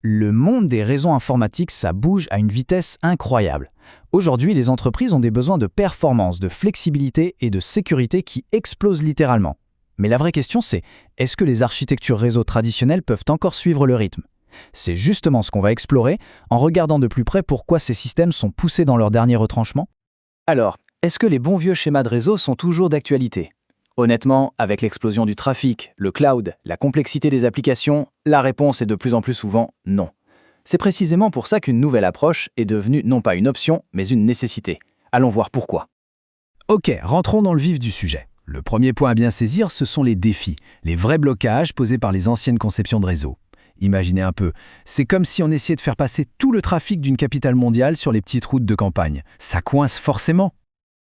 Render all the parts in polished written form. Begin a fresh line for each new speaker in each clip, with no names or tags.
Le monde des réseaux informatiques, ça bouge à une vitesse incroyable. Aujourd'hui, les entreprises ont des besoins de performance, de flexibilité et de sécurité qui explosent littéralement. Mais la vraie question c'est, est-ce que les architectures réseau traditionnelles peuvent encore suivre le rythme? C'est justement ce qu'on va explorer en regardant de plus près pourquoi ces systèmes sont poussés dans leur dernier retranchement. Alors, est-ce que les bons vieux schémas de réseau sont toujours d'actualité? Honnêtement, avec l'explosion du trafic, le cloud, la complexité des applications, la réponse est de plus en plus souvent non. C'est précisément pour ça qu'une nouvelle approche est devenue non pas une option, mais une nécessité. Allons voir pourquoi.
Ok, rentrons dans le vif du sujet. Le premier point à bien saisir, ce sont les défis, les vrais blocages posés par les anciennes conceptions de réseau. Imaginez un peu, c'est comme si on essayait de faire passer tout le trafic d'une capitale mondiale sur les petites routes de campagne. Ça coince forcément.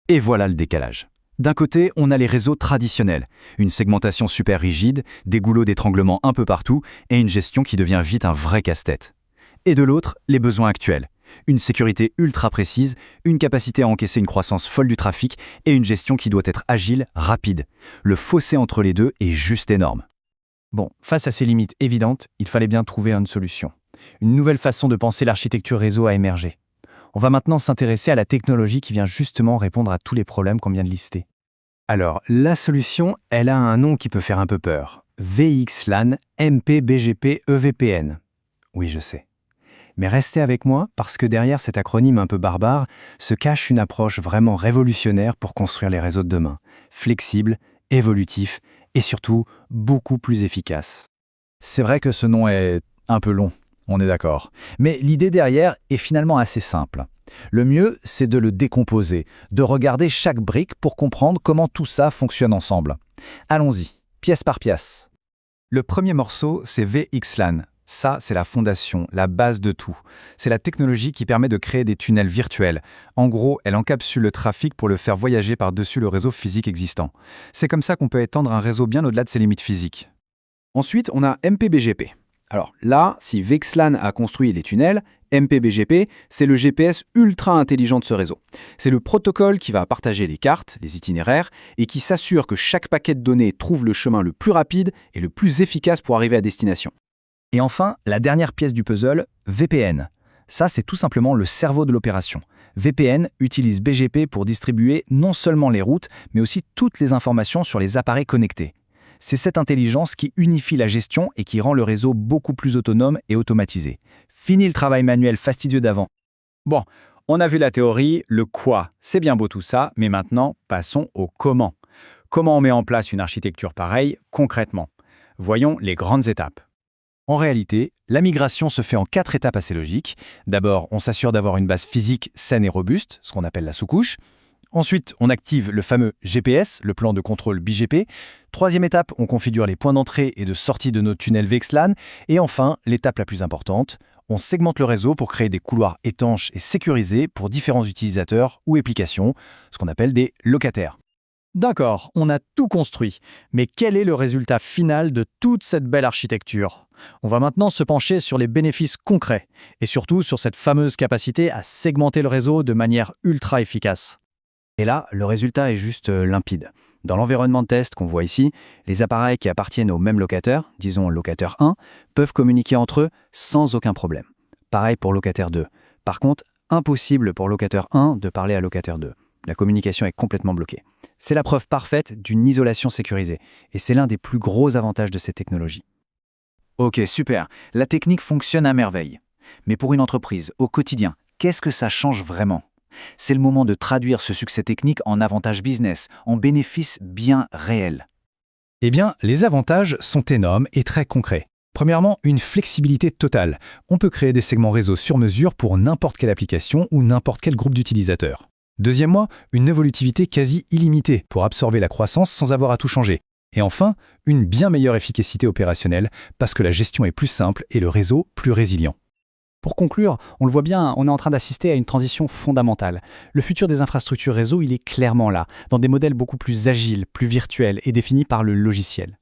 Et voilà le décalage. D'un côté, on a les réseaux traditionnels, une segmentation super rigide, des goulots d'étranglement un peu partout et une gestion qui devient vite un vrai casse-tête. Et de l'autre, les besoins actuels. Une sécurité ultra précise, une capacité à encaisser une croissance folle du trafic et une gestion qui doit être agile, rapide. Le fossé entre les deux est juste énorme.
Bon, face à ces limites évidentes, il fallait bien trouver une solution. Une nouvelle façon de penser l'architecture réseau a émergé. On va maintenant s'intéresser à la technologie qui vient justement répondre à tous les problèmes qu'on vient de lister.
Alors, la solution, elle a un nom qui peut faire un peu peur. VXLAN MPBGP EVPN. Oui, je sais. Mais restez avec moi parce que derrière cet acronyme un peu barbare se cache une approche vraiment révolutionnaire pour construire les réseaux de demain. Flexible, évolutif et surtout beaucoup plus efficace.
C'est vrai que ce nom est un peu long, on est d'accord. Mais l'idée derrière est finalement assez simple. Le mieux, c'est de le décomposer, de regarder chaque brique pour comprendre comment tout ça fonctionne ensemble. Allons-y, pièce par pièce. Le premier morceau, c'est VXLAN. Ça, c'est la fondation, la base de tout. C'est la technologie qui permet de créer des tunnels virtuels. En gros, elle encapsule le trafic pour le faire voyager par-dessus le réseau physique existant. C'est comme ça qu'on peut étendre un réseau bien au-delà de ses limites physiques.
Ensuite, on a MPBGP. Alors là, si VXLAN a construit les tunnels, MPBGP, c'est le GPS ultra intelligent de ce réseau. C'est le protocole qui va partager les cartes, les itinéraires, et qui s'assure que chaque paquet de données trouve le chemin le plus rapide et le plus efficace pour arriver à destination.
Et enfin, la dernière pièce du puzzle, VPN. Ça, c'est tout simplement le cerveau de l'opération. VPN utilise BGP pour distribuer non seulement les routes, mais aussi toutes les informations sur les appareils connectés. C'est cette intelligence qui unifie la gestion et qui rend le réseau beaucoup plus autonome et automatisé. Fini le travail manuel fastidieux d'avant. Bon, on a vu la théorie, le quoi, c'est bien beau tout ça, mais maintenant, passons au comment. Comment on met en place une architecture pareille, concrètement? Voyons les grandes étapes.
En réalité, la migration se fait en 4 étapes assez logiques. D'abord, on s'assure d'avoir une base physique saine et robuste, ce qu'on appelle la sous-couche. Ensuite, on active le fameux GPS, le plan de contrôle BGP. Troisième étape, on configure les points d'entrée et de sortie de nos tunnels VXLAN. Et enfin, l'étape la plus importante, on segmente le réseau pour créer des couloirs étanches et sécurisés pour différents utilisateurs ou applications, ce qu'on appelle des locataires.
D'accord, on a tout construit. Mais quel est le résultat final de toute cette belle architecture? On va maintenant se pencher sur les bénéfices concrets et surtout sur cette fameuse capacité à segmenter le réseau de manière ultra efficace.
Et là, le résultat est juste limpide. Dans l'environnement de test qu'on voit ici, les appareils qui appartiennent au même locataire, disons locataire 1, peuvent communiquer entre eux sans aucun problème. Pareil pour locataire 2. Par contre, impossible pour locataire 1 de parler à locataire 2. La communication est complètement bloquée. C'est la preuve parfaite d'une isolation sécurisée, et c'est l'un des plus gros avantages de ces technologies. Ok, super, la technique fonctionne à merveille. Mais pour une entreprise, au quotidien, qu'est-ce que ça change vraiment? C'est le moment de traduire ce succès technique en avantages business, en bénéfices bien réels.
Eh bien, les avantages sont énormes et très concrets. Premièrement, une flexibilité totale. On peut créer des segments réseau sur mesure pour n'importe quelle application ou n'importe quel groupe d'utilisateurs. Deuxièmement, une évolutivité quasi illimitée pour absorber la croissance sans avoir à tout changer. Et enfin, une bien meilleure efficacité opérationnelle parce que la gestion est plus simple et le réseau plus résilient.
Pour conclure, on le voit bien, on est en train d'assister à une transition fondamentale. Le futur des infrastructures réseau, il est clairement là, dans des modèles beaucoup plus agiles, plus virtuels et définis par le logiciel.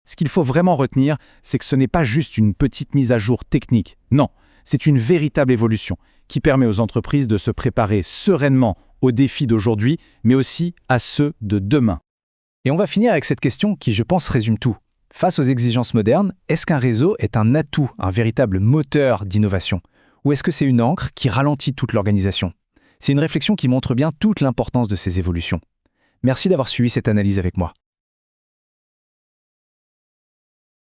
Ce qu'il faut vraiment retenir, c'est que ce n'est pas juste une petite mise à jour technique. Non, c'est une véritable évolution qui permet aux entreprises de se préparer sereinement aux défis d'aujourd'hui, mais aussi à ceux de demain. Et on va finir avec cette question qui, je pense, résume tout.
Face aux exigences modernes, est-ce qu'un réseau est un atout, un véritable moteur d'innovation? Ou est-ce que c'est une encre qui ralentit toute l'organisation? C'est une réflexion qui montre bien toute l'importance de ces évolutions. Merci d'avoir suivi cette analyse avec moi.